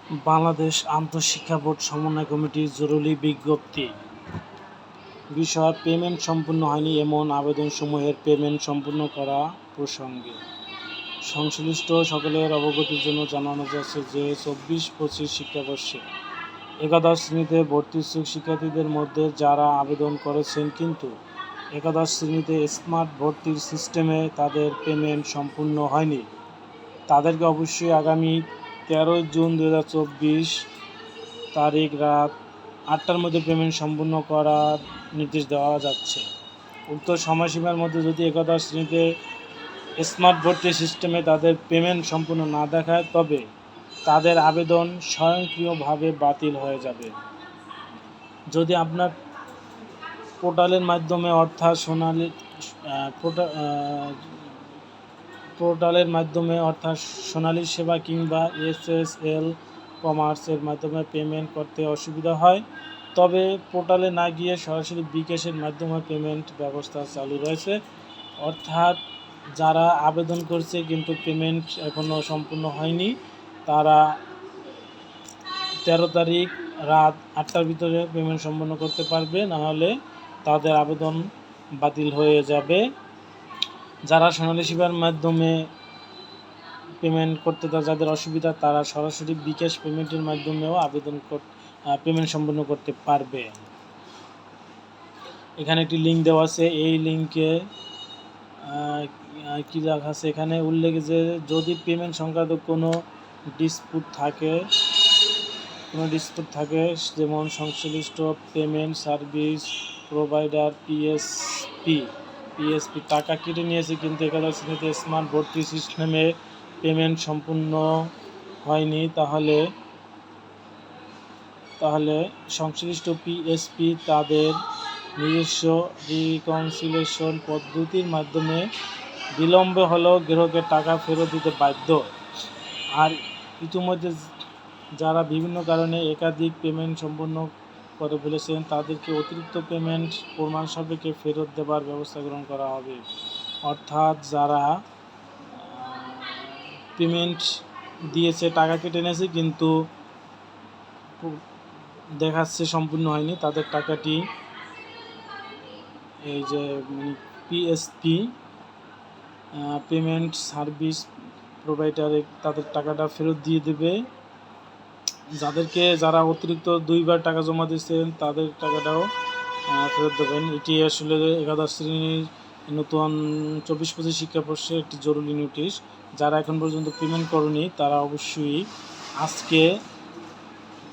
Bangladesh আন্তঃশিক্ষা board সমন্বয় কমিটির জরুরি বিজ্ঞপ্তি। বিষয় পেমেন্ট সম্পূর্ণ হয়নি এমন আবেদনসমূহের পেমেন্ট সম্পূর্ণ করা প্রসঙ্গে সংশ্লিষ্ট সকলের অবগতির জন্য জানানো যাচ্ছে যে 24-25 শিক্ষাবর্ষে একাদশ শ্রেণীতে ভর্তি ইচ্ছুক শিক্ষার্থীদের মধ্যে যারা আবেদন করেছেন কিন্তু একাদশ শ্রেণীতে স্মার্ট ভর্তির সিস্টেমে তাদের পেমেন্ট সম্পূর্ণ হয়নি, তাদেরকে অবশ্যই আগামী 13 জুন 2024 তারিখ রাত 8টার মধ্যে পেমেন্ট সম্পূর্ণ করার নির্দেশ দেওয়া যাচ্ছে। উক্ত সময়সীমার মধ্যে যদি একাদশ শ্রেণীতে স্মার্ট ভর্তি সিস্টেমে তাদের পেমেন্ট সম্পূর্ণ না দেখায় তবে তাদের আবেদন স্বয়ংক্রিয়ভাবে বাতিল হয়ে যাবে। যদি আপনার পোর্টালের মাধ্যমে অর্থাৎ সোনালী সেবা কিংবা SSL কমার্সের মাধ্যমে পেমেন্ট করতে অসুবিধা হয় তবে পোর্টালে না গিয়ে সরাসরি বিকাশের মাধ্যমে পেমেন্ট ব্যবস্থা চালু রয়েছে। অর্থাৎ যারা আবেদন করছে কিন্তু পেমেন্ট এখনও সম্পূর্ণ হয়নি তারা 13 তারিখ রাত 8টার ভিতরে পেমেন্ট সম্পন্ন করতে পারবে, নাহলে তাদের আবেদন বাতিল হয়ে যাবে। যারা সোনালী সেবার মাধ্যমে পেমেন্ট করতে যাদের অসুবিধা তারা সরাসরি বিকাশ পেমেন্টের মাধ্যমেও পেমেন্ট সম্পন্ন করতে পারবে। এখানে একটি লিঙ্ক দেওয়া আছে, এই লিঙ্কে কী লেখা আছে এখানে উল্লেখ যে যদি পেমেন্ট সংক্রান্ত কোনো ডিসপুট থাকে যেমন সংশ্লিষ্ট পেমেন্ট সার্ভিস প্রোভাইডার পিএসপি টাকা কেটে নিয়েছে কিন্তু একাদশ শ্রেণীতে স্মার্ট ভর্তি সিস্টেমে পেমেন্ট সম্পূর্ণ হয়নি, তাহলে সংশ্লিষ্ট পিএসপি তাদের নিজস্ব রিকনসিলিয়েশন পদ্ধতির মাধ্যমে বিলম্বে হলেও গ্রাহকের টাকা ফেরত দিতে বাধ্য। আর ইতিমধ্যে যারা বিভিন্ন কারণে একাধিক পেমেন্ট সম্পন্ন করে ফেলেছেন তাদেরকে অতিরিক্ত পেমেন্ট প্রমাণ সাপেক্ষে ফেরত দেওয়ার ব্যবস্থা গ্রহণ করা হবে। অর্থাৎ যারা পেমেন্ট দিয়েছে টাকা কেটে নিয়েছে কিন্তু দেখাচ্ছে সম্পূর্ণ হয়নি, তাদের টাকাটি এই যে পিএসপি পেমেন্ট সার্ভিস প্রোভাইডারে তাদের টাকাটা ফেরত দিয়ে দেবে। যারা অতিরিক্ত 2বার টাকা জমা দিয়েছেন তাদের টাকাটাও ফেরত দেবেন। এটি আসলে একাদশ শ্রেণীর নতুন 24-25 শিক্ষাবর্ষে একটি জরুরি নোটিশ। যারা এখন পর্যন্ত পেমেন্ট করেনি তারা অবশ্যই আজকে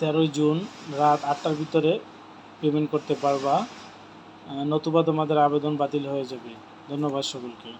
13 জুন রাত 8টার ভিতরে পেমেন্ট করতে পারবা, নতুবা তোমাদের আবেদন বাতিল হয়ে যাবে। ধন্যবাদ সকলকে।